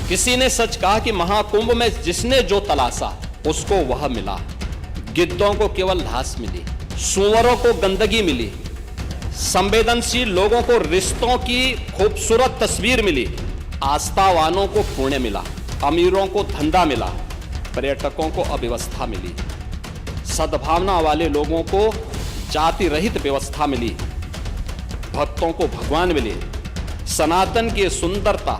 किसी ने सच कहा कि महाकुंभ में जिसने जो तलाशा उसको वह मिला। गिद्धों को केवल घास मिली, सूअरों को गंदगी मिली, संवेदनशील लोगों को रिश्तों की खूबसूरत तस्वीर मिली, आस्थावानों को पुण्य मिला, अमीरों को धंधा मिला, पर्यटकों को अव्यवस्था मिली, सद्भावना वाले लोगों को जाति रहित व्यवस्था मिली, भक्तों को भगवान मिले। सनातन की सुंदरता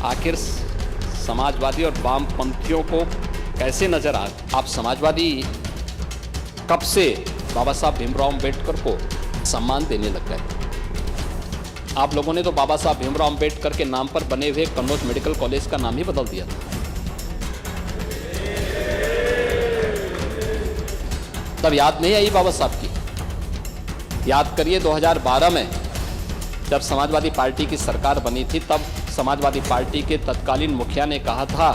आखिर समाजवादी और वामपंथियों को कैसे नजर आ? आप समाजवादी कब से बाबा साहब भीमराव अंबेडकर को सम्मान देने लग गए? आप लोगों ने तो बाबा साहब भीमराव अंबेडकर के नाम पर बने हुए कन्नौज मेडिकल कॉलेज का नाम ही बदल दिया था। तब याद नहीं आई बाबा साहब की? याद करिए 2012 में जब समाजवादी पार्टी की सरकार बनी थी, तब समाजवादी पार्टी के तत्कालीन मुखिया ने कहा था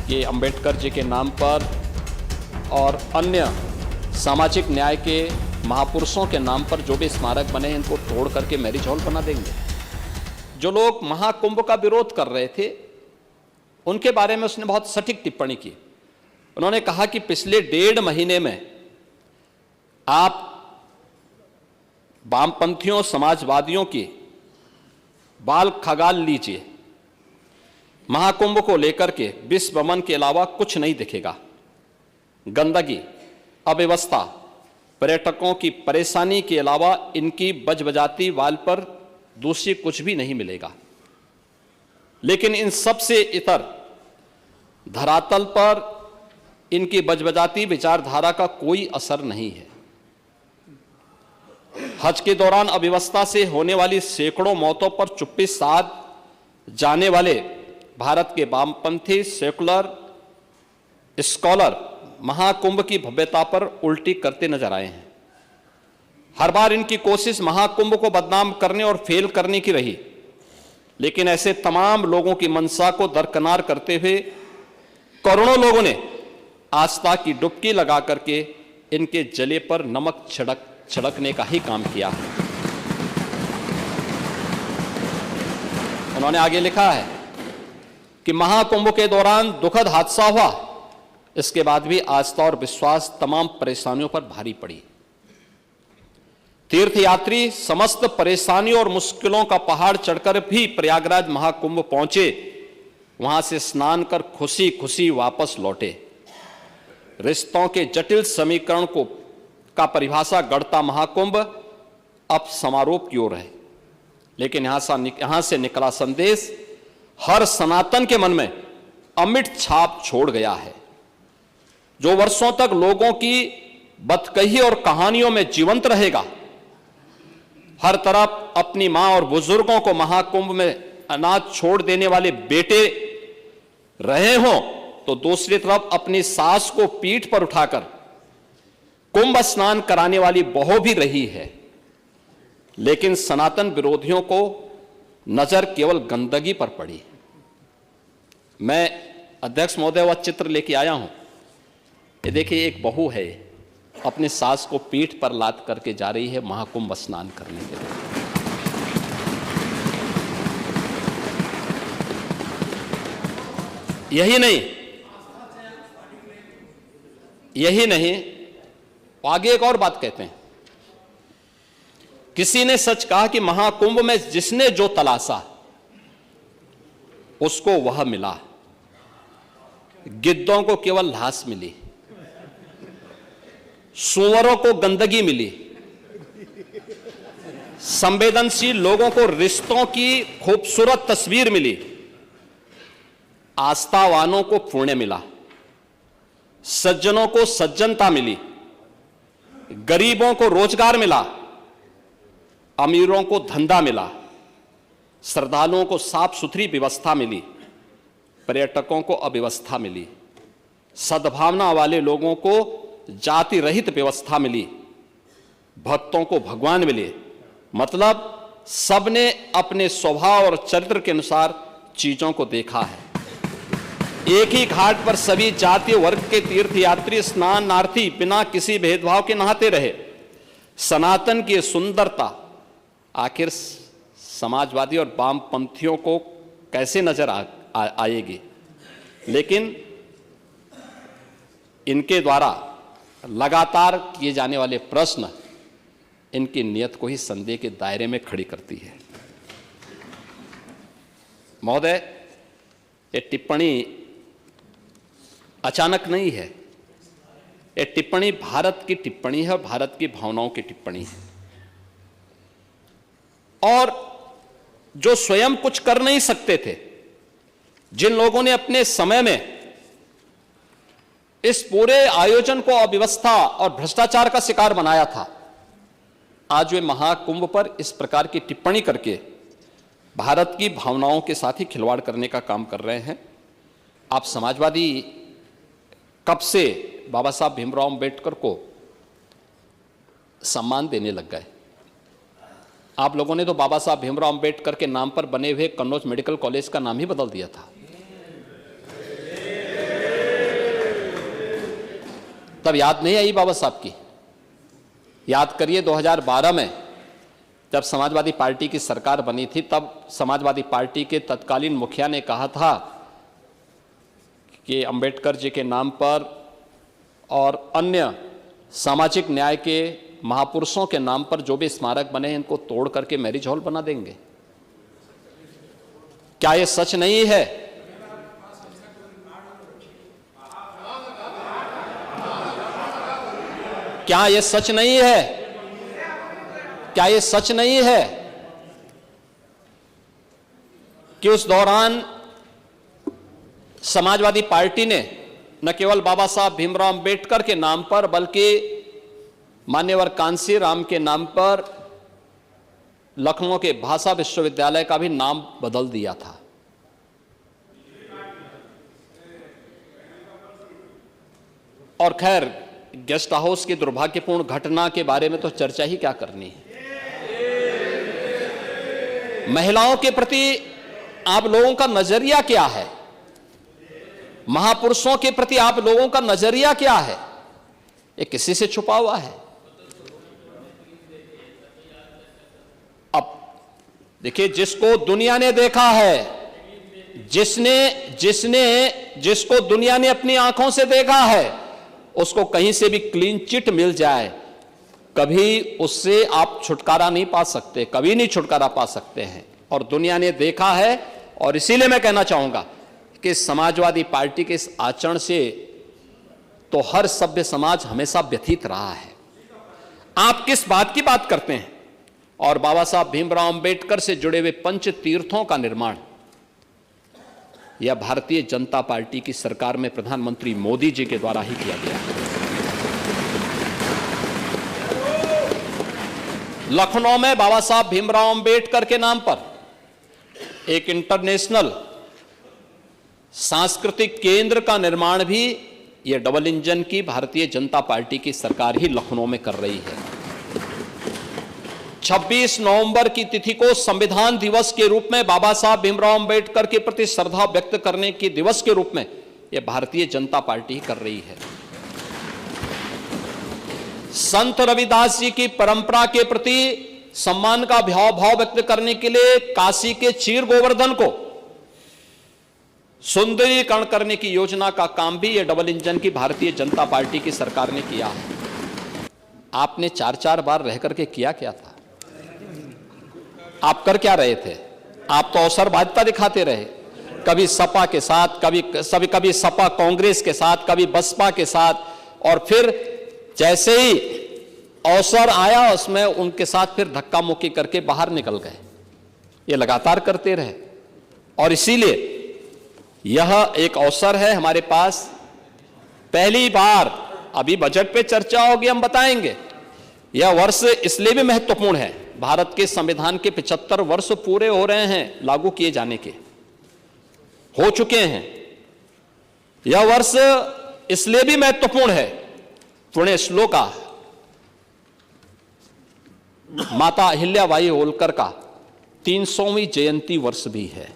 कि अंबेडकर जी के नाम पर और अन्य सामाजिक न्याय के महापुरुषों के नाम पर जो भी स्मारक बने इनको तोड़ करके मैरिज हॉल बना देंगे। जो लोग महाकुंभ का विरोध कर रहे थे उनके बारे में उसने बहुत सटीक टिप्पणी की। उन्होंने कहा कि पिछले 1.5 महीने में आप वामपंथियों समाजवादियों की बाल खगाल लीजिए, महाकुंभ को लेकर के विश्व भ्रमण के अलावा कुछ नहीं दिखेगा। गंदगी, अव्यवस्था, पर्यटकों की परेशानी के अलावा इनकी बजबजाती वाल पर दूसरी कुछ भी नहीं मिलेगा। लेकिन इन सब से इतर धरातल पर इनकी बजबजाती विचारधारा का कोई असर नहीं है। हज के दौरान अव्यवस्था से होने वाली सैकड़ों मौतों पर चुप्पी साध जाने वाले भारत के वामपंथी सेकुलर स्कॉलर महाकुंभ की भव्यता पर उल्टी करते नजर आए हैं। हर बार इनकी कोशिश महाकुंभ को बदनाम करने और फेल करने की रही, लेकिन ऐसे तमाम लोगों की मंशा को दरकिनार करते हुए करोड़ों लोगों ने आस्था की डुबकी लगा करके इनके जले पर नमक छिड़कने का ही काम किया। उन्होंने आगे लिखा है कि महाकुंभ के दौरान दुखद हादसा हुआ, इसके बाद भी आस्था और विश्वास तमाम परेशानियों पर भारी पड़ी। तीर्थयात्री समस्त परेशानियों और मुश्किलों का पहाड़ चढ़कर भी प्रयागराज महाकुंभ पहुंचे, वहां से स्नान कर खुशी खुशी वापस लौटे। रिश्तों के जटिल समीकरण का परिभाषा गढ़ता महाकुंभ अब समारोह की ओर है, लेकिन यहां से निकला संदेश हर सनातन के मन में अमिट छाप छोड़ गया है, जो वर्षों तक लोगों की बदकही और कहानियों में जीवंत रहेगा। हर तरफ अपनी मां और बुजुर्गों को महाकुंभ में अनाथ छोड़ देने वाले बेटे रहे हों, तो दूसरी तरफ अपनी सास को पीठ पर उठाकर कुंभ स्नान कराने वाली बहू भी रही है। लेकिन सनातन विरोधियों को नजर केवल गंदगी पर पड़ी। मैं अध्यक्ष महोदय वह चित्र लेके आया हूं। ये देखिए, एक बहू है अपनी सास को पीठ पर लाद करके जा रही है महाकुंभ स्नान करने के लिए। यही नहीं, आगे एक और बात कहते हैं। किसी ने सच कहा कि महाकुंभ में जिसने जो तलाशा उसको वह मिला। गिद्धों को केवल घास मिली, सूअरों को गंदगी मिली, संवेदनशील लोगों को रिश्तों की खूबसूरत तस्वीर मिली, आस्थावानों को पुण्य मिला, सज्जनों को सज्जनता मिली, गरीबों को रोजगार मिला, अमीरों को धंधा मिला, श्रद्धालुओं को साफ सुथरी व्यवस्था मिली, पर्यटकों को अव्यवस्था मिली, सद्भावना वाले लोगों को जाति रहित व्यवस्था मिली, भक्तों को भगवान मिले। मतलब सबने अपने स्वभाव और चरित्र के अनुसार चीजों को देखा है। एक ही घाट पर सभी जातीय वर्ग के तीर्थयात्री स्नानार्थी बिना किसी भेदभाव के नहाते रहे। सनातन की सुंदरता आखिर समाजवादी और वामपंथियों को कैसे नजर आएगी, लेकिन इनके द्वारा लगातार किए जाने वाले प्रश्न इनकी नियत को ही संदेह के दायरे में खड़ी करती है। महोदय, ये टिप्पणी अचानक नहीं है, ये टिप्पणी भारत की टिप्पणी है, भारत की भावनाओं की टिप्पणी है। और जो स्वयं कुछ कर नहीं सकते थे, जिन लोगों ने अपने समय में इस पूरे आयोजन को अव्यवस्था और भ्रष्टाचार का शिकार बनाया था, आज वे महाकुंभ पर इस प्रकार की टिप्पणी करके भारत की भावनाओं के साथ ही खिलवाड़ करने का काम कर रहे हैं। आप समाजवादी कब से बाबा साहब भीमराव अंबेडकर को सम्मान देने लग गए? आप लोगों ने तो बाबा साहब भीमराव अंबेडकर के नाम पर बने हुए कन्नौज मेडिकल कॉलेज का नाम ही बदल दिया था। तब याद नहीं आई बाबा साहब की? याद करिए 2012 में जब समाजवादी पार्टी की सरकार बनी थी, तब समाजवादी पार्टी के तत्कालीन मुखिया ने कहा था कि अंबेडकर जी के नाम पर और अन्य सामाजिक न्याय के महापुरुषों के नाम पर जो भी स्मारक बने हैं, इनको तोड़ करके मैरिज हॉल बना देंगे। क्या यह सच नहीं है? क्या यह सच नहीं है? क्या यह सच नहीं है कि उस दौरान समाजवादी पार्टी ने न केवल बाबा साहब भीमराव अंबेडकर के नाम पर, बल्कि मान्यवर कांसी राम के नाम पर लखनऊ के भाषा विश्वविद्यालय का भी नाम बदल दिया था। और खैर, गेस्ट हाउस की दुर्भाग्यपूर्ण घटना के बारे में तो चर्चा ही क्या करनी है। महिलाओं के प्रति आप लोगों का नजरिया क्या है? महापुरुषों के प्रति आप लोगों का नजरिया क्या है? ये किसी से छुपा हुआ है? अब देखिए, जिसको दुनिया ने देखा है, जिसको दुनिया ने अपनी आंखों से देखा है, उसको कहीं से भी क्लीन चिट मिल जाए, कभी उससे आप छुटकारा नहीं पा सकते, कभी नहीं छुटकारा पा सकते हैं। और दुनिया ने देखा है, और इसीलिए मैं कहना चाहूंगा कि समाजवादी पार्टी के इस आचरण से तो हर सभ्य समाज हमेशा व्यथित रहा है। आप किस बात की बात करते हैं? और बाबा साहब भीमराव अंबेडकर से जुड़े हुए पंच तीर्थों का निर्माण यह भारतीय जनता पार्टी की सरकार में प्रधानमंत्री मोदी जी के द्वारा ही किया गया। लखनऊ में बाबा साहब भीमराव अंबेडकर के नाम पर एक इंटरनेशनल सांस्कृतिक केंद्र का निर्माण भी यह डबल इंजन की भारतीय जनता पार्टी की सरकार ही लखनऊ में कर रही है। 26 नवंबर की तिथि को संविधान दिवस के रूप में, बाबा साहब भीमराव अंबेडकर के प्रति श्रद्धा व्यक्त करने के दिवस के रूप में यह भारतीय जनता पार्टी ही कर रही है। संत रविदास जी की परंपरा के प्रति सम्मान का भाव व्यक्त करने के लिए काशी के क्षीर गोवर्धन को सुंदरीकरण करने की योजना का काम भी यह डबल इंजन की भारतीय जनता पार्टी की सरकार ने किया है। आपने 4-4 बार रह करके किया क्या था? आप कर क्या रहे थे? आप तो अवसरवादिता दिखाते रहे, कभी सपा के साथ, कभी सपा कांग्रेस के साथ, कभी बसपा के साथ, और फिर जैसे ही अवसर आया उसमें उनके साथ फिर धक्का मुक्की करके बाहर निकल गए। ये लगातार करते रहे। और इसीलिए यह एक अवसर है हमारे पास, पहली बार अभी बजट पे चर्चा होगी, हम बताएंगे। यह वर्ष इसलिए भी महत्वपूर्ण है, भारत के संविधान के 75 वर्ष पूरे हो रहे हैं लागू किए जाने के, हो चुके हैं। यह वर्ष इसलिए भी महत्वपूर्ण है, पुण्य श्लोका माता अहिल्याबाई होलकर का 300वीं जयंती वर्ष भी है,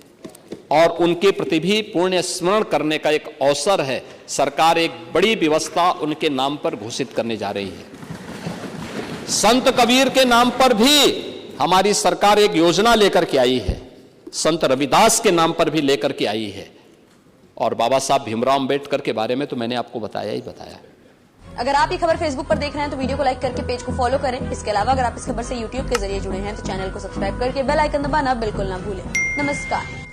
और उनके प्रति भी पुण्य स्मरण करने का एक अवसर है। सरकार एक बड़ी व्यवस्था उनके नाम पर घोषित करने जा रही है। संत कबीर के नाम पर भी हमारी सरकार एक योजना लेकर के आई है। संत रविदास के नाम पर भी लेकर के आई है। और बाबा साहब भीमराव अंबेडकर के बारे में तो मैंने आपको बताया ही बताया। अगर आप ये खबर फेसबुक पर देख रहे हैं तो वीडियो को लाइक करके पेज को फॉलो करें। इसके अलावा अगर आप इस खबर से यूट्यूब के जरिए जुड़े हैं तो चैनल को सब्सक्राइब करके बेल आइकन दबाना बिल्कुल ना भूलें। नमस्कार।